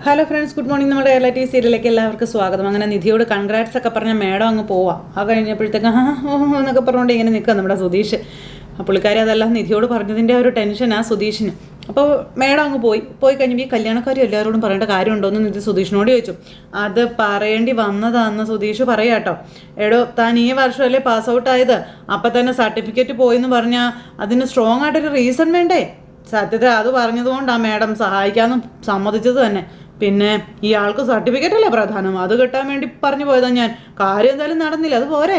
Hello friends, good morning. നമ്മുടെ reality സീരിയലിലേക്ക് എല്ലാവർക്കും സ്വാഗതം. അങ്ങനെ നിധിയോട് കൺഗ്രാറ്റ്സ് ഒക്കെ പറഞ്ഞാൽ മേഡം അങ്ങ് പോവാം. ആ കഴിഞ്ഞപ്പോഴത്തേക്ക് എന്നൊക്കെ പറഞ്ഞുകൊണ്ട് ഇങ്ങനെ നിൽക്കുക നമ്മുടെ സുധീഷ്. പുള്ളിക്കാരി അതെല്ലാം നിധിയോട് പറഞ്ഞതിൻ്റെ ഒരു ടെൻഷനാണ് സുധീഷിന്. അപ്പോൾ മേഡം അങ്ങ് പോയി കഴിഞ്ഞപ്പോൾ ഈ കല്യാണക്കാരും എല്ലാവരോടും പറയേണ്ട കാര്യമുണ്ടോയെന്ന് നിധി സുധീഷിനോട് ചോദിച്ചു. അത് പറയേണ്ടി വന്നതാണെന്ന് സുധീഷ് പറയാട്ടോ. എടോ, താൻ ഈ വർഷമല്ലേ പാസ് ഔട്ട് ആയത്, അപ്പം തന്നെ സർട്ടിഫിക്കറ്റ് പോയെന്ന് പറഞ്ഞാൽ അതിന് സ്ട്രോങ് ആയിട്ടൊരു റീസൺ വേണ്ടേ? സത്യത്തിൽ അത് പറഞ്ഞതുകൊണ്ടാണ് മേഡം സഹായിക്കാമെന്ന് സമ്മതിച്ചത് തന്നെ. പിന്നെ ഇയാൾക്ക് സർട്ടിഫിക്കറ്റ് അല്ലേ പ്രധാനം, അത് കിട്ടാൻ വേണ്ടി പറഞ്ഞു പോയതാണ് ഞാൻ. കാര്യം എന്തായാലും നടന്നില്ല, അത് പോരെ.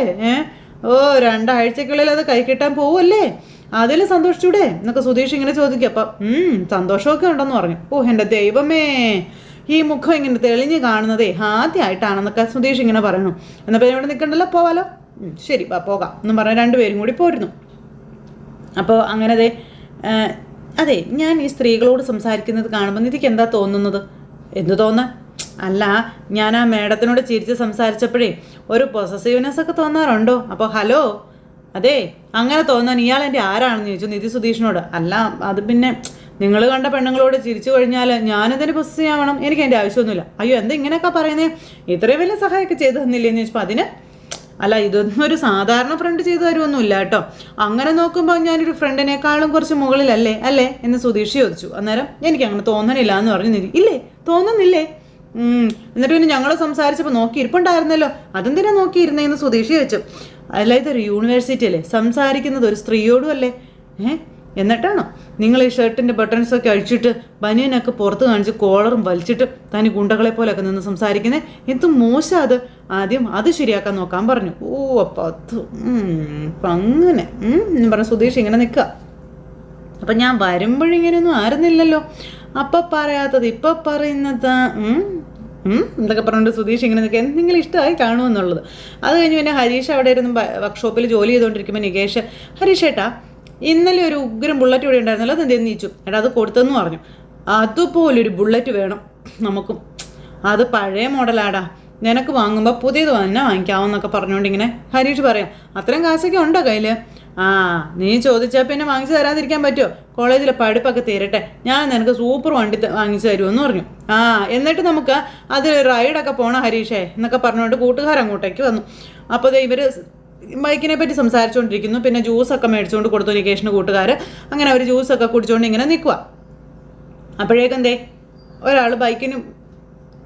2 ആഴ്ചക്കുള്ളിൽ അത് കൈ കിട്ടാൻ പോവല്ലേ, അതിൽ സന്തോഷിച്ചൂടെ എന്നൊക്കെ സുധീഷ് ഇങ്ങനെ ചോദിക്കും. അപ്പം സന്തോഷമൊക്കെ ഉണ്ടെന്ന് പറഞ്ഞു. എൻ്റെ ദൈവമേ, ഈ മുഖം ഇങ്ങനെ തെളിഞ്ഞ് കാണുന്നതേ ആദ്യമായിട്ടാണെന്നൊക്കെ സുധീഷ് ഇങ്ങനെ പറയണു. എന്നാൽ പിന്നെ ഇവിടെ നിൽക്കണ്ടല്ലോ, പോവാലോ. ശരി, പോകാം എന്നും പറഞ്ഞാൽ 2 പേരും കൂടി പോരുന്നു. അപ്പോൾ അങ്ങനെ അതെ, ഞാൻ ഈ സ്ത്രീകളോട് സംസാരിക്കുന്നത് കാണുമ്പോൾ നിധിക്ക് എന്താ തോന്നുന്നത്? എന്തു തോന്നാൻ? അല്ല, ഞാൻ ആ മേഡത്തിനോട് ചിരിച്ച് സംസാരിച്ചപ്പോഴേ ഒരു പൊസസീവ്നെസ് ഒക്കെ തോന്നാറുണ്ടോ? അപ്പോൾ ഹലോ, അതെ, അങ്ങനെ തോന്നാൻ ഇയാൾ എൻ്റെ ആരാണെന്ന് ചോദിച്ചു നിധി സുധീഷിനോട്. അല്ല, അത് പിന്നെ നിങ്ങൾ കണ്ട പെണ്ണുങ്ങളോട് ചിരിച്ചു കഴിഞ്ഞാൽ ഞാനതിന് പൊസസീവ് ആവണം, എനിക്ക് എൻ്റെ ആവശ്യമൊന്നുമില്ല. അയ്യോ, എന്താ ഇങ്ങനെയൊക്കെ പറയുന്നേ? ഇത്രയും വലിയ സഹായമൊക്കെ ചെയ്തു തന്നില്ലേന്ന് ചോദിച്ചപ്പോൾ അതിന് അല്ല, ഇതൊന്നും ഒരു സാധാരണ ഫ്രണ്ട് ചെയ്തു തരുമൊന്നുമില്ല കേട്ടോ. അങ്ങനെ നോക്കുമ്പോൾ ഞാനൊരു ഫ്രണ്ടിനേക്കാളും കുറച്ച് മുകളിലല്ലേ അല്ലേ എന്ന് സുധീഷ് ചോദിച്ചു. അന്നേരം എനിക്ക് അങ്ങനെ തോന്നണില്ല എന്ന് പറഞ്ഞു നിധി. ഇല്ലേ, തോന്നുന്നില്ലേ? എന്നിട്ട് പിന്നെ ഞങ്ങൾ സംസാരിച്ചപ്പോൾ നോക്കിയിരിപ്പുണ്ടായിരുന്നല്ലോ, അതെന്തിനാ നോക്കിയിരുന്നേന്ന് സുധീഷ് ചോദിച്ചു. അല്ല, ഇതൊരു യൂണിവേഴ്സിറ്റി അല്ലേ, സംസാരിക്കുന്നത് ഒരു സ്ത്രീയോടും അല്ലേ? എന്നിട്ടാണോ നിങ്ങൾ ഈ ഷർട്ടിൻ്റെ ബട്ടൺസൊക്കെ അഴിച്ചിട്ട് ബനിയനൊക്കെ പുറത്ത് കാണിച്ച് കോളറും വലിച്ചിട്ട് തനി ഗുണ്ടകളെ പോലെയൊക്കെ നിന്ന് സംസാരിക്കുന്നത്? എന്ത് മോശം അത്. ആദ്യം അത് ശരിയാക്കാൻ നോക്കാൻ പറഞ്ഞു. അപ്പം അങ്ങനെ പറഞ്ഞു സുധീഷ് ഇങ്ങനെ നിൽക്കുക. അപ്പം ഞാൻ വരുമ്പോഴിങ്ങനെയൊന്നും ആയിരുന്നില്ലല്ലോ, അപ്പം പറയാത്തത് ഇപ്പം പറയുന്നത് എന്തൊക്കെ പറഞ്ഞുകൊണ്ട് സുധീഷ് ഇങ്ങനെ നിൽക്കുക. എന്തെങ്കിലും ഇഷ്ടമായി കാണുമെന്നുള്ളത്. അത് കഴിഞ്ഞ് പിന്നെ ഹരീഷ് അവിടെ ഇരുന്ന് വർക്ക്ഷോപ്പിൽ ജോലി ചെയ്തുകൊണ്ടിരിക്കുമ്പോൾ നികേഷ്, ഹരീഷ് ഏട്ടാ, ഇന്നലെ ഒരു ഉഗ്രം ബുള്ളറ്റ് ഇവിടെ ഉണ്ടായിരുന്നല്ലോ, അത് എന്തെന്ന് ചോദിച്ചു. എടാ, അത് കൊടുത്തെന്ന് പറഞ്ഞു. അതുപോലൊരു ബുള്ളറ്റ് വേണം നമുക്കും. അത് പഴയ മോഡലാടാ, നിനക്ക് വാങ്ങുമ്പോൾ പുതിയത് തന്നെ വാങ്ങിക്കാമെന്നൊക്കെ പറഞ്ഞുകൊണ്ട് ഇങ്ങനെ ഹരീഷ് പറയാം. അത്രയും കാശൊക്കെ ഉണ്ടോ കയ്യിൽ? നീ ചോദിച്ചാൽ പിന്നെ വാങ്ങിച്ചു തരാതിരിക്കാൻ പറ്റുമോ? കോളേജിലെ പഠിപ്പൊക്കെ തീരട്ടെ, ഞാൻ നിനക്ക് സൂപ്പർ വണ്ടി വാങ്ങിച്ചു തരുമെന്ന് പറഞ്ഞു. എന്നിട്ട് നമുക്ക് അതിൽ റൈഡൊക്കെ പോകണം ഹരീഷേ എന്നൊക്കെ പറഞ്ഞുകൊണ്ട് കൂട്ടുകാരങ്ങോട്ടേക്ക് വന്നു. അപ്പോൾ ഇവർ ബൈക്കിനെ പറ്റി സംസാരിച്ചുകൊണ്ടിരിക്കുന്നു. പിന്നെ ജ്യൂസൊക്കെ മേടിച്ചുകൊണ്ട് കൊടുത്തു നികേഷിന് കൂട്ടുകാർ. അങ്ങനെ അവർ ജ്യൂസൊക്കെ കുടിച്ചുകൊണ്ട് ഇങ്ങനെ നിൽക്കുക. അപ്പോഴേക്കെന്തേ ഒരാൾ ബൈക്കിന്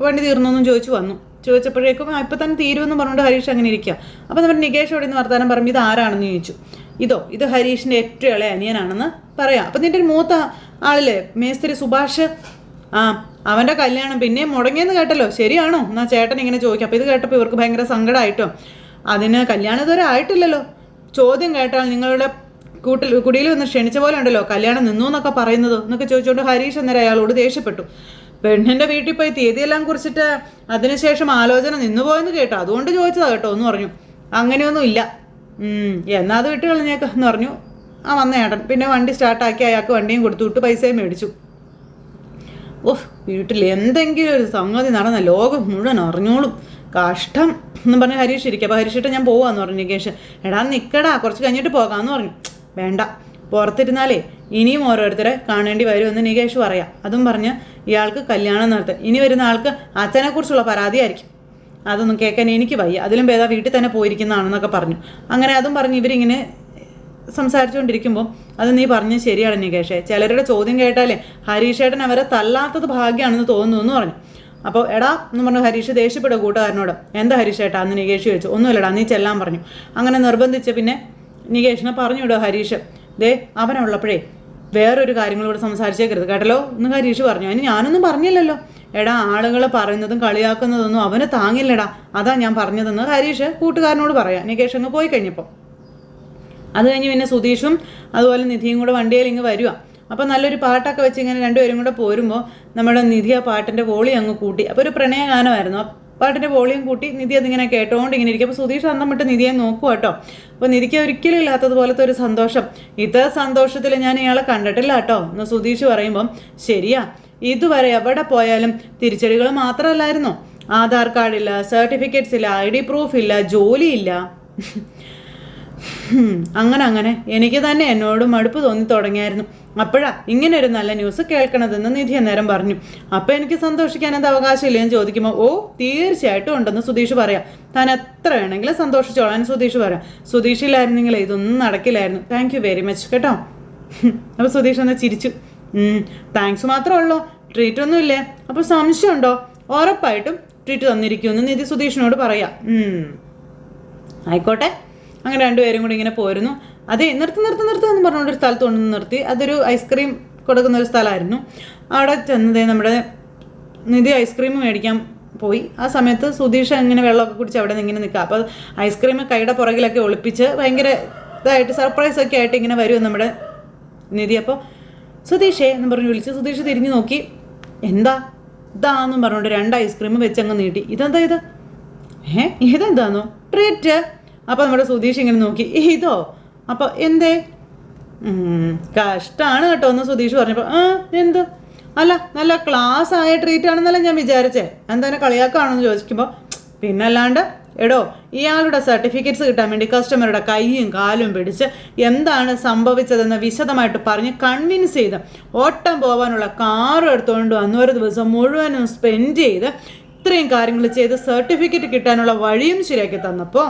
വണ്ടി തീർന്നൊന്നും ചോദിച്ചു വന്നു. ചോദിച്ചപ്പോഴേക്കും ഇപ്പം തന്നെ തീരുമെന്ന് പറഞ്ഞുകൊണ്ട് ഹരീഷ് അങ്ങനെ ഇരിക്കുക. അപ്പോൾ നമ്മുടെ നികേഷോട് ഇന്ന് വർത്താനം പറയുമ്പോൾ ഇത് ആരാണെന്ന് ചോദിച്ചു. ഇത് ഹരീഷിൻ്റെ ഏറ്റവും ഇളയ അനിയനാണെന്ന് പറയാം. അപ്പം നിൻ്റെ ഒരു മൂത്ത ആളില്ലേ മേസ്തിരി സുഭാഷ്, അവൻ്റെ കല്യാണം പിന്നെയും മുടങ്ങിയെന്ന് കേട്ടല്ലോ, ശരിയാണോ? എന്നാൽ ചേട്ടൻ ഇങ്ങനെ ചോദിക്കും. അപ്പോൾ ഇത് കേട്ടപ്പോൾ ഇവർക്ക് ഭയങ്കര സങ്കടമായിട്ടോ. അതിന് കല്യാണം ഇതുവരെ ആയിട്ടില്ലല്ലോ. ചോദ്യം കേട്ടാൽ നിങ്ങളുടെ കുടിയിൽ വന്ന് ക്ഷണിച്ച പോലെ ഉണ്ടല്ലോ കല്യാണം നിന്നു എന്നൊക്കെ പറയുന്നത് എന്നൊക്കെ ചോദിച്ചുകൊണ്ട് ഹരീഷ് അന്നേരം അയാളോട് ദേഷ്യപ്പെട്ടു. പെണ്ണിൻ്റെ വീട്ടിൽ പോയി തീയതിയെല്ലാം കുറിച്ചിട്ട് അതിനുശേഷം ആലോചന നിന്നുപോയെന്ന് കേട്ടോ, അതുകൊണ്ട് ചോദിച്ചതാ കേട്ടോ എന്ന് പറഞ്ഞു. അങ്ങനെയൊന്നും ഇല്ല, എന്നാൽ അത് വിട്ട് കളഞ്ഞേക്കെന്ന് പറഞ്ഞു വന്ന ഏട്ടൻ. പിന്നെ വണ്ടി സ്റ്റാർട്ടാക്കി അയാൾക്ക് വണ്ടിയും കൊടുത്തു വിട്ട് പൈസയും മേടിച്ചു. വീട്ടിൽ എന്തെങ്കിലും ഒരു സംഗതി നടന്ന ലോകം മുഴുവൻ അറിഞ്ഞോളും, കഷ്ടം എന്ന് പറഞ്ഞ് ഹരീഷ് ഇരിക്കുക. അപ്പോൾ ഹരീഷിട്ട് ഞാൻ പോവാന്ന് പറഞ്ഞു നികേഷ്. എടാ നിൽക്കടാ, കുറച്ച് കഴിഞ്ഞിട്ട് പോകാമെന്ന് പറഞ്ഞു. വേണ്ട, പുറത്തിരുന്നാലേ ഇനിയും ഓരോരുത്തരെ കാണേണ്ടി വരുമെന്ന് നികേഷ് പറയാം. അതും പറഞ്ഞ് ഇയാൾക്ക് കല്യാണം നടത്താൻ ഇനി വരുന്ന ആൾക്ക് അച്ഛനെക്കുറിച്ചുള്ള പരാതിയായിരിക്കും, അതൊന്നും കേൾക്കാൻ എനിക്ക് വയ്യ, അതിലും ഭേദം വീട്ടിൽ തന്നെ പോയിരിക്കുന്നതാണെന്നൊക്കെ പറഞ്ഞു. അങ്ങനെ അതും പറഞ്ഞ് ഇവരിങ്ങനെ സംസാരിച്ചുകൊണ്ടിരിക്കുമ്പോൾ അത് നീ പറഞ്ഞത് ശരിയാണ് നികേഷേ, ചിലരുടെ ചോദ്യം കേട്ടാലേ ഹരീഷേട്ടൻ അവരെ തല്ലാത്തത് ഭാഗ്യമാണെന്ന് തോന്നുന്നു എന്ന് പറഞ്ഞു. അപ്പോൾ എടാ എന്ന് പറഞ്ഞു ഹരീഷ് ദേഷ്യപ്പെടുക കൂട്ടുകാരനോട്. എന്താ ഹരീഷേട്ടാ എന്ന് നികേഷ് ചോദിച്ചു. ഒന്നുമില്ലടാ, നീ ചെല്ലാൻ പറഞ്ഞു. അങ്ങനെ നിർബന്ധിച്ച് പിന്നെ നികേഷിനെ പറഞ്ഞു വിടുക ഹരീഷ്. അവനുള്ളപ്പോഴേ വേറൊരു കാര്യങ്ങളോട് സംസാരിച്ചേക്കരുത് കേട്ടല്ലോ എന്ന് ഹരീഷ് പറഞ്ഞു. അതിന് ഞാനൊന്നും പറഞ്ഞില്ലല്ലോ. എടാ, ആളുകൾ പറയുന്നതും കളിയാക്കുന്നതൊന്നും അവന് താങ്ങില്ലടാ, അതാ ഞാൻ പറഞ്ഞതെന്ന് ഹരീഷ് കൂട്ടുകാരനോട് പറയാം. നികേഷ് അങ്ങ് പോയി കഴിഞ്ഞപ്പോൾ അത് കഴിഞ്ഞ് പിന്നെ സുധീഷും അതുപോലെ നിധിയും കൂടെ വണ്ടിയിൽ ഇങ്ങ് വരിക. അപ്പോൾ നല്ലൊരു പാട്ടൊക്കെ വെച്ച് ഇങ്ങനെ 2 പേരും കൂടെ പോരുമ്പോൾ നമ്മുടെ നിധി ആ പാട്ടിൻ്റെ വോളിയം അങ്ങ് കൂട്ടി. അപ്പോൾ ഒരു പ്രണയഗാനമായിരുന്നു. ആ പാട്ടിൻ്റെ വോളിയം കൂട്ടി നിധി അതിങ്ങനെ കേട്ടോണ്ട് ഇങ്ങനെ ഇരിക്കും. അപ്പോൾ സുധീഷ് അന്തം വിട്ട് നിധിയെ നോക്കുക കേട്ടോ. അപ്പോൾ നിധിക്ക് ഒരിക്കലും ഇല്ലാത്തതുപോലത്തെ ഒരു സന്തോഷം. ഇത്ര സന്തോഷത്തിൽ ഞാൻ ഇയാളെ കണ്ടിട്ടില്ല കേട്ടോ എന്ന് സുധീഷ് പറയുമ്പം ശരിയാ, ഇതുവരെ എവിടെ പോയാലും തിരിച്ചടികൾ മാത്രമല്ലായിരുന്നോ? ആധാർ കാർഡില്ല, സർട്ടിഫിക്കറ്റ്സ് ഇല്ല, ID പ്രൂഫ് ഇല്ല, ജോലിയില്ല. അങ്ങനെ എനിക്ക് തന്നെ എന്നോട് മടുപ്പ് തോന്നി തുടങ്ങിയായിരുന്നു. അപ്പോഴാ ഇങ്ങനെ ഒരു നല്ല ന്യൂസ് കേൾക്കണതെന്ന് നിധി അന്നേരം പറഞ്ഞു. അപ്പം എനിക്ക് സന്തോഷിക്കാൻ അത് അവകാശമില്ലെന്ന് ചോദിക്കുമ്പോൾ ഓ തീർച്ചയായിട്ടും ഉണ്ടെന്ന് സുധീഷ് പറയാം. താൻ എത്ര വേണമെങ്കിലും സന്തോഷിച്ചോളാൻ സുധീഷ് പറയാം. സുധീഷില്ലായിരുന്നെങ്കിൽ ഇതൊന്നും നടക്കില്ലായിരുന്നു. താങ്ക് യു വെരി മച്ച് കേട്ടോ. അപ്പോൾ സുധീഷ് ഒന്ന് ചിരിച്ചു. താങ്ക്സ് മാത്രമേ ഉള്ളൂ, ട്രീറ്റ് ഒന്നും ഇല്ലേ? അപ്പോൾ സംശയമുണ്ടോ? ഉറപ്പായിട്ടും ട്രീറ്റ് തന്നിരിക്കുമെന്ന് നിധി സുധീഷിനോട് പറയാം. ആയിക്കോട്ടെ. അങ്ങനെ രണ്ടുപേരും കൂടി ഇങ്ങനെ പോരുന്നു. അതെ നിർത്തി എന്ന് പറഞ്ഞുകൊണ്ട് ഒരു സ്ഥലത്ത് കൊണ്ടുവന്ന് നിർത്തി. അതൊരു ഐസ്ക്രീം കൊടുക്കുന്ന ഒരു സ്ഥലമായിരുന്നു. അവിടെ ചെന്നതേ നമ്മുടെ നിധി ഐസ്ക്രീം മേടിക്കാൻ പോയി. ആ സമയത്ത് സുധീഷ് ഇങ്ങനെ വെള്ളമൊക്കെ കുടിച്ച് അവിടെ നിന്ന് ഇങ്ങനെ നിൽക്കുക. അപ്പോൾ ഐസ്ക്രീം കൈയുടെ പുറകിലൊക്കെ ഒളിപ്പിച്ച് ഭയങ്കര ഇതായിട്ട് സർപ്രൈസൊക്കെ ആയിട്ട് ഇങ്ങനെ വരും നമ്മുടെ നിധി. അപ്പോൾ സുധീഷേ എന്ന് പറഞ്ഞ് വിളിച്ച് സുധീഷ് തിരിഞ്ഞു നോക്കി. എന്താ ഇതാന്നും പറഞ്ഞുകൊണ്ട് 2 ഐസ്ക്രീം വെച്ചങ്ങ് നീട്ടി. ഇതെന്താ ഇത്? ഇതെന്താന്നോ? ട്രീറ്റ്. അപ്പോൾ നമ്മുടെ സുധീഷ് ഇങ്ങനെ നോക്കി. ഇതോ? അപ്പോൾ എന്തേ? കഷ്ടമാണ് കേട്ടോ എന്ന് സുധീഷ് പറഞ്ഞപ്പോൾ എന്ത്? അല്ല നല്ല ക്ലാസ് ആയ ട്രീറ്റ് ആണെന്നല്ല ഞാൻ വിചാരിച്ചേ. എന്താ കളിയാക്കാണെന്ന് ചോദിക്കുമ്പോൾ പിന്നല്ലാണ്ട് എടോ ഇയാളുടെ സർട്ടിഫിക്കറ്റ്സ് കിട്ടാൻ വേണ്ടി കസ്റ്റമറുടെ കൈയും കാലും പിടിച്ച് എന്താണ് സംഭവിച്ചതെന്ന് വിശദമായിട്ട് പറഞ്ഞ് കൺവിൻസ് ചെയ്ത് ഓട്ടം പോകാനുള്ള കാർ എടുത്തുകൊണ്ട് വന്ന് ഒരു ദിവസം മുഴുവനും സ്പെൻഡ് ചെയ്ത് ഇത്രയും കാര്യങ്ങൾ ചെയ്ത് സർട്ടിഫിക്കറ്റ് കിട്ടാനുള്ള വഴിയും ശരിയാക്കി തന്നപ്പോൾ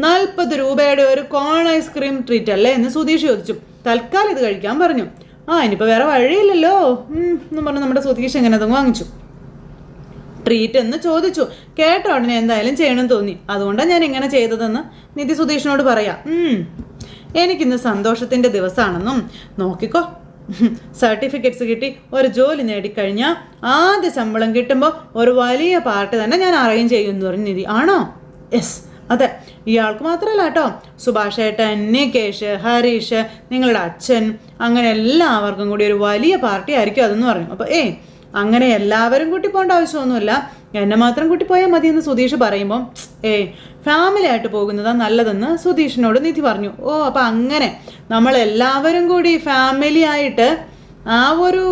40 രൂപയുടെ ഒരു കോൺ ഐസ്ക്രീം ട്രീറ്റ് അല്ലേ എന്ന് സുധീഷ് ചോദിച്ചു. തൽക്കാലം ഇത് കഴിക്കാൻ പറഞ്ഞു. ഇനിയിപ്പോൾ വേറെ വഴിയില്ലല്ലോ എന്ന് പറഞ്ഞ് നമ്മുടെ സുധീഷ് എങ്ങനെ അതങ്ങ് വാങ്ങിച്ചു. ട്രീറ്റ് എന്ന് ചോദിച്ചു. കേട്ട ഉടനെ എന്തായാലും ചെയ്യണമെന്ന് തോന്നി. അതുകൊണ്ടാണ് ഞാൻ ഇങ്ങനെ ചെയ്തതെന്ന് നിധി സുധീഷിനോട് പറയാം. എനിക്കിന്ന് സന്തോഷത്തിൻ്റെ ദിവസമാണെന്നും നോക്കിക്കോ, സർട്ടിഫിക്കറ്റ്സ് കിട്ടി ഒരു ജോലി നേടിക്കഴിഞ്ഞാൽ ആദ്യ ശമ്പളം കിട്ടുമ്പോൾ ഒരു വലിയ പാർട്ടി തന്നെ ഞാൻ അറേഞ്ച് ചെയ്യുമെന്ന് പറഞ്ഞു നിധി. ആണോ? യെസ്, അതെ. ഇയാൾക്ക് മാത്രമല്ല കേട്ടോ, സുഭാഷ് ഏട്ടൻ, നികേഷ്, ഹരീഷ്, നിങ്ങളുടെ അച്ഛൻ, അങ്ങനെ എല്ലാവർക്കും കൂടി ഒരു വലിയ പാർട്ടി ആയിരിക്കും അതെന്ന് പറഞ്ഞു. അപ്പോൾ അങ്ങനെ എല്ലാവരും കൂട്ടി പോകേണ്ട ആവശ്യമൊന്നുമില്ല, എന്നെ മാത്രം കൂട്ടി പോയാൽ മതിയെന്ന് സുധീഷ് പറയുമ്പം ഫാമിലി ആയിട്ട് പോകുന്നതാണ് നല്ലതെന്ന് സുധീഷിനോട് നിധി പറഞ്ഞു. അപ്പം അങ്ങനെ നമ്മളെല്ലാവരും കൂടി ഫാമിലി ആയിട്ട് ആ ഒരു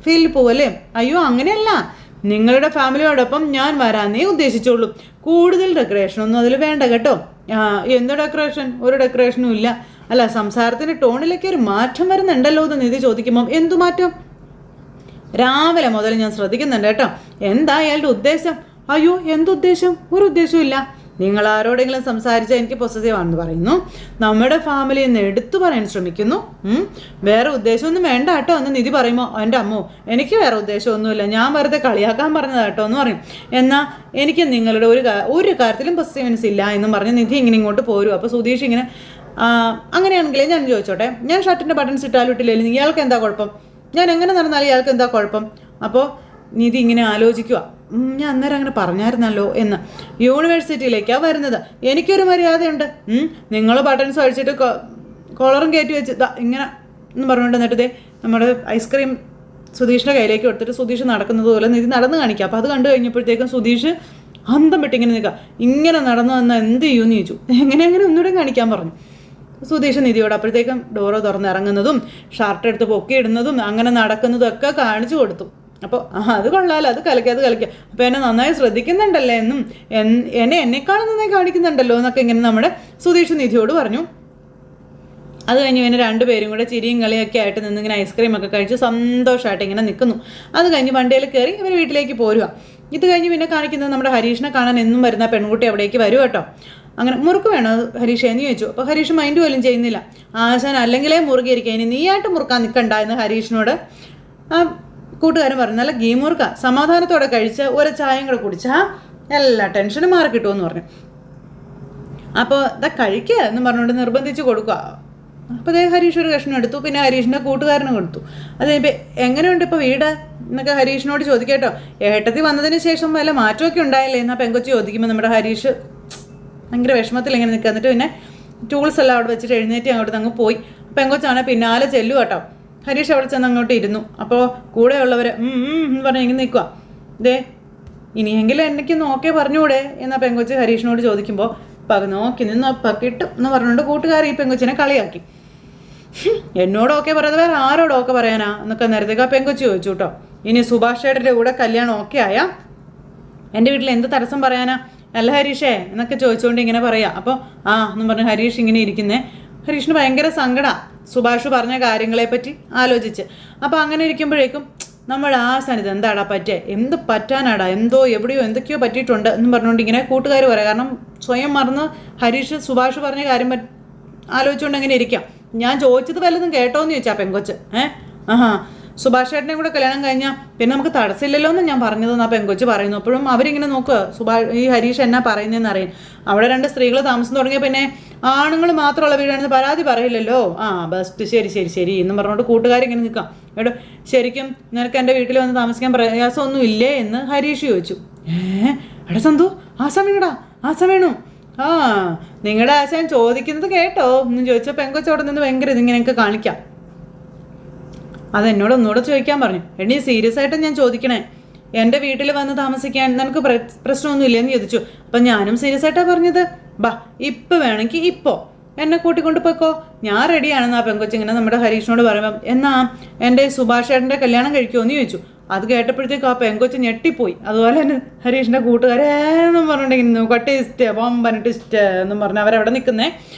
ഫീൽഡിൽ പോവല്ലേ? അയ്യോ അങ്ങനെയല്ല, നിങ്ങളുടെ ഫാമിലിയോടൊപ്പം ഞാൻ വരാനേ ഉദ്ദേശിച്ചുള്ളൂ. കൂടുതൽ ഡെക്കറേഷനൊന്നും അതിൽ വേണ്ട കേട്ടോ. എന്ത് ഡെക്കറേഷൻ? ഒരു ഡെക്കറേഷനും ഇല്ല. അല്ല, സംസാരത്തിൻ്റെ ടോണിലേക്ക് ഒരു മാറ്റം വരുന്നുണ്ടല്ലോ എന്ന് നിധി ചോദിക്കുമ്പം എന്തു മാറ്റം? രാവിലെ മുതൽ ഞാൻ ശ്രദ്ധിക്കുന്നുണ്ട് കേട്ടോ. എന്താ അയാളുടെ ഉദ്ദേശം? അയ്യോ എന്തുദ്ദേശം? ഒരു ഉദ്ദേശവും ഇല്ല. നിങ്ങൾ ആരോടെങ്കിലും സംസാരിച്ചാൽ എനിക്ക് പോസസീവാണെന്ന് പറയുന്നു. നമ്മുടെ ഫാമിലിയിൽ നിന്ന് എടുത്തു പറയാൻ ശ്രമിക്കുന്നു. വേറെ ഉദ്ദേശമൊന്നും വേണ്ട കേട്ടോ എന്ന് നിധി പറയുമ്പോൾ എൻ്റെ അമ്മോ എനിക്ക് വേറെ ഉദ്ദേശമൊന്നുമില്ല, ഞാൻ വെറുതെ കളിയാക്കാൻ പറഞ്ഞതാ കേട്ടോ എന്ന് പറയും. എന്നാൽ എനിക്ക് നിങ്ങളുടെ ഒരു കാര്യത്തിലും പോസസീവ്നെസ് ഇല്ല എന്നും പറഞ്ഞ് നിധി ഇങ്ങനെ ഇങ്ങോട്ട് പോരും. അപ്പോൾ സുധീഷ് ഇങ്ങനെ അങ്ങനെയാണെങ്കിലേ ഞാൻ ചോദിച്ചോട്ടെ, ഞാൻ ഷർട്ടിൻ്റെ ബട്ടൺസ് ഇട്ടാലും ഇട്ടില്ലെങ്കിൽ ഇയാൾക്ക് എന്താ കുഴപ്പം? ഞാൻ എങ്ങനെ നടന്നാലും ഇയാൾക്ക് എന്താ കുഴപ്പം? അപ്പോൾ നിധി ഇങ്ങനെ ആലോചിക്കുക. ഞാൻ അന്നേരം അങ്ങനെ പറഞ്ഞായിരുന്നല്ലോ എന്ന്. യൂണിവേഴ്സിറ്റിയിലേക്കാണ് വരുന്നത്, എനിക്കൊരു മര്യാദയുണ്ട്. നിങ്ങൾ ബട്ടൺസ് അഴിച്ചിട്ട് കോളറും കയറ്റി വെച്ച് ഇങ്ങനെ എന്ന് പറഞ്ഞുകൊണ്ട് എന്നിട്ട് നമ്മുടെ ഐസ്ക്രീം സുധീഷിൻ്റെ കയ്യിലേക്ക് കൊടുത്തിട്ട് സുധീഷ് നടക്കുന്നത് പോലെ നിധി നടന്ന് കാണിക്കുക. അപ്പോൾ അത് കണ്ടു കഴിഞ്ഞപ്പോഴത്തേക്കും സുധീഷ് അന്തം വിട്ട് ഇങ്ങനെ നിൽക്കുക. ഇങ്ങനെ നടന്നു വന്നാൽ എന്ത് ചെയ്യുമെന്ന് ചോദിച്ചു. എങ്ങനെ ഒന്നുകൂടെ കാണിക്കാൻ പറഞ്ഞു സുധീഷ് നിധിയോട്. അപ്പോഴത്തേക്കും ഡോറ് തുറന്നിറങ്ങുന്നതും ഷർട്ട് എടുത്ത് പൊക്കിയിടുന്നതും അങ്ങനെ നടക്കുന്നതും ഒക്കെ കാണിച്ചു കൊടുത്തു. അപ്പോൾ അത് കൊള്ളാലോ, അത് കളിക്കുക. അപ്പോൾ എന്നെ നന്നായി ശ്രദ്ധിക്കുന്നുണ്ടല്ലേ എന്നും എന്നെക്കാളും നന്നായി കാണിക്കുന്നുണ്ടല്ലോ എന്നൊക്കെ ഇങ്ങനെ നമ്മുടെ സുധീഷ് നിധിയോട് പറഞ്ഞു. അത് കഴിഞ്ഞ് ഇങ്ങനെ രണ്ടുപേരും കൂടെ ചിരിയും കളിയൊക്കെ ആയിട്ട് നിന്നിങ്ങനെ ഐസ്ക്രീമൊക്കെ കഴിച്ച് സന്തോഷമായിട്ട് ഇങ്ങനെ നിൽക്കുന്നു. അത് കഴിഞ്ഞ് വണ്ടിയിൽ കയറി ഇവർ വീട്ടിലേക്ക് പോരുക. ഇത് കഴിഞ്ഞ് പിന്നെ കാണിക്കുന്നത് നമ്മുടെ ഹരീഷിനെ കാണാൻ എന്നും വരുന്ന പെൺകുട്ടി അവിടേക്ക് വരും കേട്ടോ. അങ്ങനെ മുറുക്ക് വേണോ ഹരീഷ് എന്ന് ചോദിച്ചു. അപ്പോൾ ഹരീഷ് മൈൻഡ് പോലും ചെയ്യുന്നില്ല. ആശാൻ അല്ലെങ്കിലേ മുറുകിയിരിക്കുക, ഇനി നീയായിട്ട് മുറുക്കാൻ നിൽക്കണ്ട എന്ന് ഹരീഷിനോട് ആ കൂട്ടുകാരൻ പറഞ്ഞു. നല്ല ഗെയിം മുറുക്ക, സമാധാനത്തോടെ കഴിച്ച് ഒരു ചായയും കൂടെ കുടിച്ചാൽ എല്ലാ ടെൻഷനും മാറി കിട്ടുമെന്ന് പറഞ്ഞു. അപ്പോൾ ഇതാ കഴിക്കുക എന്ന് പറഞ്ഞുകൊണ്ട് നിർബന്ധിച്ച് കൊടുക്കുക. അപ്പോൾ ഹരീഷ് ഒരു കഷ്ണം എടുത്തു, പിന്നെ ഹരീഷിൻ്റെ കൂട്ടുകാരനും കൊടുത്തു. അത് കഴിഞ്ഞപ്പോൾ എങ്ങനെയുണ്ട് ഇപ്പോൾ വീട് എന്നൊക്കെ ഹരീഷിനോട് ചോദിക്കേട്ടോ. ഏട്ടത്തി വന്നതിന് ശേഷം വല്ല മാറ്റമൊക്കെ ഉണ്ടായില്ലേ എന്നാൽ പെങ്കൊച്ചി ചോദിക്കുമ്പോൾ നമ്മുടെ ഹരീഷ് ഭയങ്കര വിഷമത്തിൽ ഇങ്ങനെ നിൽക്കുക. എന്നിട്ട് പിന്നെ ടൂൾസ് എല്ലാം അവിടെ വെച്ചിട്ട് എഴുന്നേറ്റ് അങ്ങോട്ട് അങ്ങ് പോയി. പെങ്കൊച്ചാണ് പിന്നാലെ ചെല്ലു കേട്ടോ. ഹരീഷ് അവിടെ ചെന്ന് അങ്ങോട്ട് ഇരുന്നു. അപ്പോൾ കൂടെയുള്ളവർ എന്ന് പറഞ്ഞ് ഇങ്ങനെ നിൽക്കുക. ഇനിയെങ്കിലും എനിക്ക് നോക്കേ പറഞ്ഞുകൂടെ എന്നാൽ പെങ്കൊച്ച് ഹരീഷിനോട് ചോദിക്കുമ്പോൾ നോക്കി നിന്ന് കിട്ടും എന്ന് പറഞ്ഞുകൊണ്ട് കൂട്ടുകാർ ഈ പെങ്കൊച്ചിനെ കളിയാക്കി. എന്നോടൊക്കെ പറയാതെ വേറെ ആരോടൊക്കെ പറയാനാ എന്നൊക്കെ നേരത്തേക്ക് ആ പെങ്കൊച്ചി ചോദിച്ചു കേട്ടോ. ഇനി സുഭാഷ് ചേട്ടൻ്റെ കൂടെ കല്യാണം ഓക്കെ ആയാ എൻ്റെ വീട്ടിൽ എന്ത് തടസ്സം പറയാനാ അല്ല ഹരീഷേ എന്നൊക്കെ ചോദിച്ചുകൊണ്ട് ഇങ്ങനെ പറയാം. അപ്പോൾ എന്നും പറഞ്ഞ് ഹരീഷ് ഇങ്ങനെ ഇരിക്കുന്നേ. ഹരീഷിന് ഭയങ്കര സങ്കടമാണ്. സുഭാഷ് പറഞ്ഞ കാര്യങ്ങളെപ്പറ്റി ആലോചിച്ച്. അപ്പോൾ അങ്ങനെ ഇരിക്കുമ്പോഴേക്കും നമ്മുടെ ആശാനിത് എന്താടാ പറ്റേ, എന്ത് പറ്റാനാടാ, എന്തോ എവിടെയോ എന്തൊക്കെയോ പറ്റിയിട്ടുണ്ട് എന്നും പറഞ്ഞുകൊണ്ട് ഇങ്ങനെ കൂട്ടുകാർ പറയാം. കാരണം സ്വയം മറന്ന് ഹരീഷ് സുഭാഷ് പറഞ്ഞ കാര്യം ആലോചിച്ചുകൊണ്ട് അങ്ങനെ ഇരിക്കാം. ഞാൻ ചോദിച്ചത് വല്ലതും കേട്ടോന്ന് ചോദിച്ചാ പെങ്കൊച്ച്. ആഹാ, സുഭാഷ് ചേട്ടനെ കൂടെ കല്യാണം കഴിഞ്ഞാൽ പിന്നെ നമുക്ക് തടസ്സമില്ലല്ലോ എന്ന് ഞാൻ പറഞ്ഞതെന്ന് ആ പെങ്കൊച്ച് പറയുന്നു. അപ്പോഴും അവരിങ്ങനെ നോക്കുക, ഈ ഹരീഷ് എന്നാ പറയുന്നതെന്ന് അറിയാൻ. അവിടെ 2 സ്ത്രീകൾ താമസം തുടങ്ങിയ പിന്നെ ആണുങ്ങൾ മാത്രമുള്ള വീടാണെന്ന് പരാതി പറയില്ലല്ലോ. ബെസ്റ്റ്, ശരി ശരി ശരി എന്നും പറഞ്ഞുകൊണ്ട് കൂട്ടുകാരിങ്ങനെ നിൽക്കാം. എടോ, ശരിക്കും നിനക്ക് എൻ്റെ വീട്ടിൽ വന്ന് താമസിക്കാൻ പ്രയാസമൊന്നും ഇല്ലേ എന്ന് ഹരീഷ് ചോദിച്ചു. എടാ സന്തു, ആശാൻ വീണടാ, ആശാൻ വീണു. നിങ്ങളുടെ ആശാൻ ചോദിക്കുന്നത് കേട്ടോ എന്ന് ചോദിച്ചാൽ പെങ്കൊച്ചോടെ നിന്ന് ഭയങ്കര ഇതിങ്ങനെയൊക്കെ കാണിക്കാം. അതെന്നോട് ഒന്നുകൂടെ ചോദിക്കാൻ പറഞ്ഞു. എടീ, സീരിയസ് ആയിട്ട് ഞാൻ ചോദിക്കണേ, എൻ്റെ വീട്ടിൽ വന്ന് താമസിക്കാൻ നിനക്ക് പ്രശ്നമൊന്നും ഇല്ലെന്ന് ചോദിച്ചു. അപ്പം ഞാനും സീരിയസ് ആയിട്ടാണ് പറഞ്ഞത്. ബാ, ഇപ്പം വേണമെങ്കിൽ ഇപ്പോൾ എന്നെ കൂട്ടിക്കൊണ്ട് പോയിക്കോ, ഞാൻ റെഡിയാണെന്ന് ആ പെങ്കൊച്ചിങ്ങനെ നമ്മുടെ ഹരീഷിനോട് പറയുമ്പം, എന്നാ എൻ്റെ സുഭാഷ് ചേട്ടൻ്റെ കല്യാണം കഴിക്കുമോ എന്ന് ചോദിച്ചു. അത് കേട്ടപ്പോഴത്തേക്കും ആ പെങ്കൊച്ച് ഞെട്ടിപ്പോയി. അതുപോലെ തന്നെ ഹരീഷിൻ്റെ കൂട്ടുകാരെന്നും പറഞ്ഞിട്ടുണ്ടെങ്കിൽ കട്ടിസ്റ്റ് ബോംബനിട്ടിസ്റ്റ് എന്നും പറഞ്ഞ് അവരവിടെ നിൽക്കുന്നേ.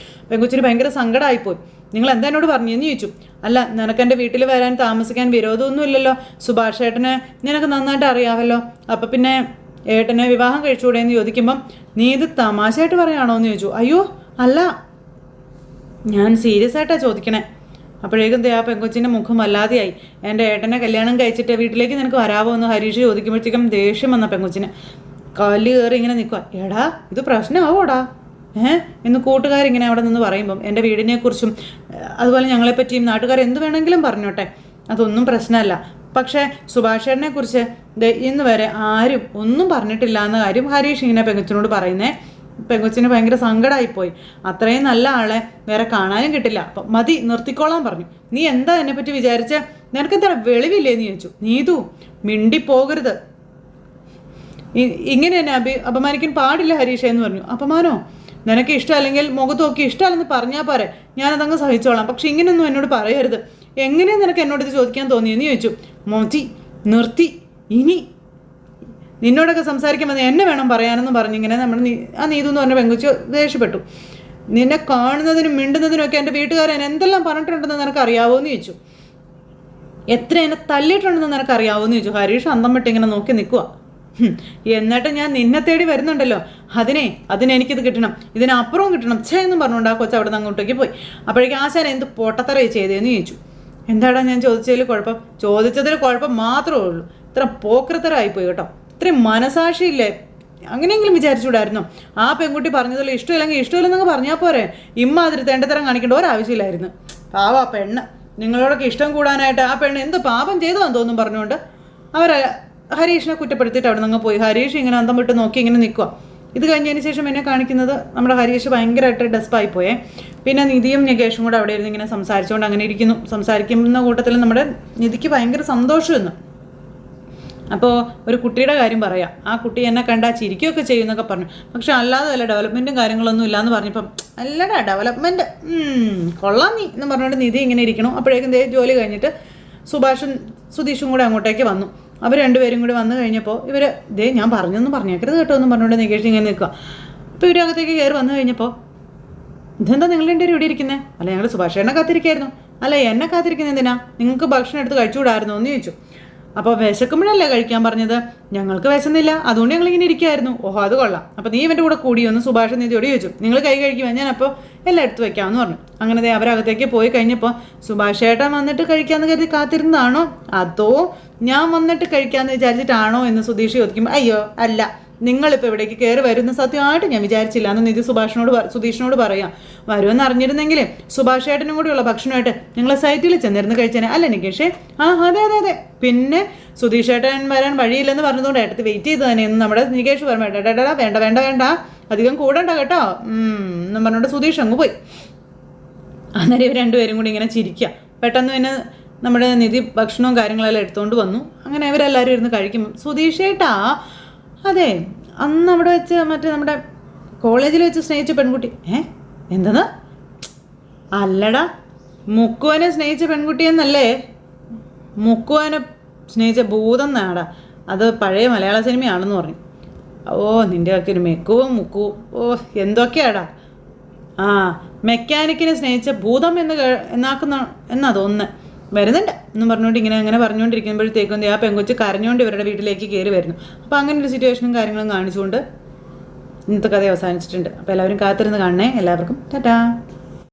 പെങ്കൊച്ചിന് ഭയങ്കര സങ്കടമായിപ്പോയി. നിങ്ങൾ എന്താ എന്നോട് പറഞ്ഞെന്ന് ചോദിച്ചു. അല്ല, നിനക്കെൻ്റെ വീട്ടിൽ വരാൻ താമസിക്കാൻ വിരോധമൊന്നും ഇല്ലല്ലോ, സുഭാഷ് ഏട്ടനെ നിനക്ക് നന്നായിട്ട് അറിയാമല്ലോ, അപ്പം പിന്നെ ഏട്ടനെ വിവാഹം കഴിച്ചുകൂടെ എന്ന് ചോദിക്കുമ്പം, നീ ഇത് തമാശയായിട്ട് പറയുകയാണോ എന്ന് ചോദിച്ചു. അയ്യോ അല്ല, ഞാൻ സീരിയസ് ആയിട്ടാണ് ചോദിക്കണേ. അപ്പോഴേക്കും ആ പെങ്കൊച്ചിൻ്റെ മുഖം വല്ലാതെയായി. എൻ്റെ ഏട്ടനെ കല്യാണം കഴിച്ചിട്ട് വീട്ടിലേക്ക് നിനക്ക് വരാമോ എന്ന് ഹരീഷ് ചോദിക്കുമ്പോഴത്തേക്കും ദേഷ്യം വന്ന പെങ്കൊച്ചിന് കല്ല് കയറി ഇങ്ങനെ നിൽക്കുക. എടാ, ഇത് പ്രശ്നമാവോടാ എന്ന് കൂട്ടുകാരിങ്ങനെ അവിടെ നിന്ന് പറയുമ്പം, എൻ്റെ വീടിനെക്കുറിച്ചും അതുപോലെ ഞങ്ങളെപ്പറ്റിയും നാട്ടുകാർ എന്ത് വേണമെങ്കിലും പറഞ്ഞോട്ടെ, അതൊന്നും പ്രശ്നമല്ല. പക്ഷേ സുഭാഷേട്ടനെ കുറിച്ച് ഇന്ന് വരെ ആരും ഒന്നും പറഞ്ഞിട്ടില്ല എന്ന കാര്യം ഹരീഷ് ഇങ്ങനെ പെങ്കൊച്ചിനോട് പറയുന്നേ. പെങ്കൊച്ചിന് ഭയങ്കര സങ്കടമായിപ്പോയി. അത്രയും നല്ല ആളെ വേറെ കാണാനും കിട്ടില്ല. അപ്പം മതി, നിർത്തിക്കോളാൻ പറഞ്ഞു. നീ എന്താ എന്നെപ്പറ്റി വിചാരിച്ച, നിനക്കെന്താ വെളിവില്ലേന്ന് ചോദിച്ചു. നീതു, മിണ്ടിപ്പോകരുത്, ഇങ്ങനെ എന്നെ അപമാനിക്കാൻ പാടില്ല ഹരീഷ എന്ന് പറഞ്ഞു. അപമാനോ? നിനക്ക് ഇഷ്ടമല്ലെങ്കിൽ മുഖത്ത് നോക്കി ഇഷ്ടമല്ലെന്ന് പറഞ്ഞാൽ പോരെ, ഞാനതങ്ങ് സഹിച്ചോളാം, പക്ഷെ ഇങ്ങനെയൊന്നും എന്നോട് പറയരുത്. എങ്ങനെയാണ് നിനക്ക് എന്നോട് ഇത് ചോദിക്കാൻ തോന്നിയെന്ന് ചോദിച്ചു. മോചി, നിർത്തി, ഇനി നിന്നോടൊക്കെ സംസാരിക്കുമ്പോൾ എന്നെ വേണം പറയാനെന്ന് പറഞ്ഞിങ്ങനെ നമ്മൾ ആ നീതു എന്ന് പറഞ്ഞ പെങ്കുച്ച് ദേഷ്യപ്പെട്ടു. നിന്നെ കാണുന്നതിനും മിണ്ടുന്നതിനും ഒക്കെ എൻ്റെ വീട്ടുകാരൻ എന്തെല്ലാം പറഞ്ഞിട്ടുണ്ടെന്ന് നിനക്ക് അറിയാവോ എന്ന് ചോദിച്ചു. എത്ര എന്നെ തല്ലിയിട്ടുണ്ടെന്ന് നിനക്ക് അറിയാവോ എന്ന് ചോദിച്ചു. ഹരീഷ് അന്തം വിട്ട് ഇങ്ങനെ നോക്കി നിൽക്കുക. എന്നിട്ട് ഞാൻ നിന്നെ തേടി വരുന്നുണ്ടല്ലോ, അതിനെനിക്കിത് കിട്ടണം, ഇതിനപ്പുറവും കിട്ടണം എന്നും പറഞ്ഞുകൊണ്ട് ആ കൊച്ച് അവിടെ നിന്ന് അങ്ങോട്ടേക്ക് പോയി. അപ്പോഴേക്കും ആശാൻ എന്ത് പൊട്ടത്തറയെ ചെയ്തതെന്ന് ചോദിച്ചു. എന്താടാ ഞാൻ ചോദിച്ചതിൽ കുഴപ്പം? ചോദിച്ചതിൽ കുഴപ്പം മാത്രമേ ഉള്ളൂ. ഇത്ര പോക്കൃത്തരായിപ്പോയി കേട്ടോ, ഇത്രയും മനസാക്ഷിയില്ലേ, അങ്ങനെയെങ്കിലും വിചാരിച്ചുകൂടായിരുന്നു. ആ പെൺകുട്ടി പറഞ്ഞതിൽ ഇഷ്ടമില്ലെങ്കിൽ ഇഷ്ടമില്ലെന്നൊക്കെ പറഞ്ഞാൽ പോരെ, ഇമ്മാതിരി തെണ്ടത്തരം കാണിക്കേണ്ട ഒരാവശ്യമില്ലായിരുന്നു. പാവാ പെണ്ണ്, നിങ്ങളോടൊക്കെ ഇഷ്ടം കൂടാനായിട്ട് ആ പെണ്ണ് എന്ത് പാപം ചെയ്തോന്ന് തോന്നും പറഞ്ഞുകൊണ്ട് അവർ ഹരീഷിനെ കുറ്റപ്പെടുത്തിയിട്ട് അവിടെ നിന്ന് പോയി. ഹരീഷ് ഇങ്ങനെ അന്തം വിട്ട് നോക്കി ഇങ്ങനെ നിൽക്കുക. ഇത് കഴിഞ്ഞതിന് ശേഷം എന്നെ കാണിക്കുന്നത് നമ്മുടെ ഹരീഷ് ഭയങ്കരമായിട്ട് ഡെസ്പായിപ്പോയേ. പിന്നെ നിധിയും നികേഷും കൂടെ അവിടെ ഇരുന്ന് ഇങ്ങനെ സംസാരിച്ചുകൊണ്ട് അങ്ങനെ ഇരിക്കുന്നു. സംസാരിക്കുന്ന കൂട്ടത്തിൽ നമ്മുടെ നിധിക്ക് ഭയങ്കര സന്തോഷമെന്ന്. അപ്പോൾ ഒരു കുട്ടിയുടെ കാര്യം പറയാം. ആ കുട്ടി എന്നെ കണ്ടാൽ ചിരിക്കുകയൊക്കെ ചെയ്യുമെന്നൊക്കെ പറഞ്ഞു. പക്ഷെ അല്ലാതെ വല്ല ഡെവലപ്മെൻറ്റും കാര്യങ്ങളൊന്നും ഇല്ലയെന്ന് പറഞ്ഞപ്പം, അല്ലടാ ഡെവലപ്മെൻറ്റ് കൊള്ളാം നീ എന്ന് പറഞ്ഞുകൊണ്ട് നിധി ഇങ്ങനെ ഇരിക്കണം. അപ്പോഴേക്കും ജോലി കഴിഞ്ഞിട്ട് സുഭാഷും സുധീഷും കൂടെ അങ്ങോട്ടേക്ക് വന്നു. അവർ രണ്ടുപേരും കൂടി വന്നു കഴിഞ്ഞപ്പോൾ ഇവർ ഞാൻ പറഞ്ഞൊന്നും പറഞ്ഞേക്കരുത് കേട്ടോ എന്നും പറഞ്ഞുകൊണ്ട് നികേഷ് ഇങ്ങനെ നിൽക്കുക. അപ്പോൾ ഇവരകത്തേക്ക് കയറി വന്നു കഴിഞ്ഞപ്പോൾ, ഇതെന്താ നിങ്ങൾ രണ്ടുപേരും ഇവിടെ ഇരിക്കുന്നത്? അല്ല, ഞങ്ങൾ സുഭാഷേട്ടനെ കാത്തിരിക്കായിരുന്നു. അല്ല, എന്നെ കാത്തിരിക്കുന്നത് എന്തിനാ? നിങ്ങൾക്ക് ഭക്ഷണം എടുത്ത് കഴിച്ചുകൂടായിരുന്നു എന്ന് ചോദിച്ചു. അപ്പോൾ വിശക്കുമ്പോഴല്ലേ കഴിക്കാൻ പറഞ്ഞത്? ഞങ്ങൾക്ക് വിശന്നില്ല, അതുകൊണ്ട് ഞങ്ങളിങ്ങനെ ഇരിക്കുമായിരുന്നു. ഓഹോ, അത് കൊള്ളാം. അപ്പോൾ നീ ഇവൻ്റെ കൂടെ കൂടിയൊന്ന് സുഭാഷ് നിധിയോട് ചോദിച്ചു. നിങ്ങൾ കൈ കഴിക്കുമ്പോൾ ഞാൻ അപ്പോൾ എല്ലാം എടുത്ത് വയ്ക്കാമെന്ന് പറഞ്ഞു. അങ്ങനെ അവരകത്തേക്ക് പോയി കഴിഞ്ഞപ്പോൾ സുഭാഷ് ഏട്ടൻ വന്നിട്ട് കഴിക്കാമെന്ന് കരുതി കാത്തിരുന്നതാണോ, അതോ ഞാൻ വന്നിട്ട് കഴിക്കാമെന്ന് വിചാരിച്ചിട്ടാണോ എന്ന് സുധീഷ് ചോദിക്കുമ്പോൾ, അയ്യോ അല്ല, നിങ്ങളിപ്പോൾ ഇവിടേക്ക് കയറി വരുന്ന സത്യമായിട്ട് ഞാൻ വിചാരിച്ചില്ല എന്ന് നിധി സുധീഷിനോട് പറയാം. വരുമെന്ന് അറിഞ്ഞിരുന്നെങ്കിൽ സുഭാഷ് ഏട്ടനും കൂടിയുള്ള ഭക്ഷണമായിട്ട് നിങ്ങൾ സൈറ്റിൽ ചെന്നിരുന്ന് കഴിച്ചേനെ അല്ല നികേഷേ? അതെ അതെ അതെ, പിന്നെ സുധീഷ് ഏട്ടൻ വരാൻ വഴിയില്ലെന്ന് പറഞ്ഞതുകൊണ്ട് ഏട്ടത്തി വെയിറ്റ് ചെയ്ത് തന്നെ എന്ന് നമ്മുടെ നികേഷ് പറഞ്ഞു. ഏട്ടാ വേണ്ട വേണ്ട വേണ്ട, അധികം കൂടണ്ട കേട്ടോ എന്നും പറഞ്ഞുകൊണ്ട് സുധീഷ് അങ്ങ് പോയി. അന്നേരം ഇവർ രണ്ടുപേരും കൂടി ഇങ്ങനെ ചിരിക്കുക. പെട്ടെന്ന് പിന്നെ നമ്മുടെ നിധി ഭക്ഷണവും കാര്യങ്ങളെല്ലാം എടുത്തുകൊണ്ട് വന്നു. അങ്ങനെ ഇവരെല്ലാവരും ഇരുന്ന് കഴിക്കുമ്പം, സുധീഷ് ഏട്ടാ, അതെ അന്ന് അവിടെ വെച്ച് മറ്റേ നമ്മുടെ കോളേജിൽ വെച്ച് സ്നേഹിച്ച പെൺകുട്ടി എന്തെന്ന്? അല്ലടാ, മുക്കുവനെ സ്നേഹിച്ച പെൺകുട്ടിയെന്നല്ലേ? മുക്കുവനെ സ്നേഹിച്ച ഭൂതം നാടാ, അത് പഴയ മലയാള സിനിമയാണെന്ന് പറഞ്ഞു. ഓ, നിൻ്റെ ഒക്കെ ഒരു മെക്കുവും മുക്കുവും, ഓ എന്തൊക്കെയാടാ. മെക്കാനിക്കിനെ സ്നേഹിച്ച ഭൂതം എന്നാക്കുന്ന എന്നാ തോന്നുന്നത്. വരുന്നുണ്ട് എന്നും പറഞ്ഞുകൊണ്ട് അങ്ങനെ പറഞ്ഞുകൊണ്ടിരിക്കുമ്പോഴത്തേക്കും ആ പെങ്കൊച്ച് കരഞ്ഞുകൊണ്ട് ഇവരുടെ വീട്ടിലേക്ക് കയറി വരുന്നു. അപ്പോൾ അങ്ങനെ ഒരു സിറ്റുവേഷനും കാര്യങ്ങളും കാണിച്ചുകൊണ്ട് ഇന്നത്തെ കഥ അവസാനിച്ചിട്ടുണ്ട്. അപ്പോൾ എല്ലാവരും കാത്തിരുന്ന് കാണണേ. എല്ലാവർക്കും ടാറ്റാ.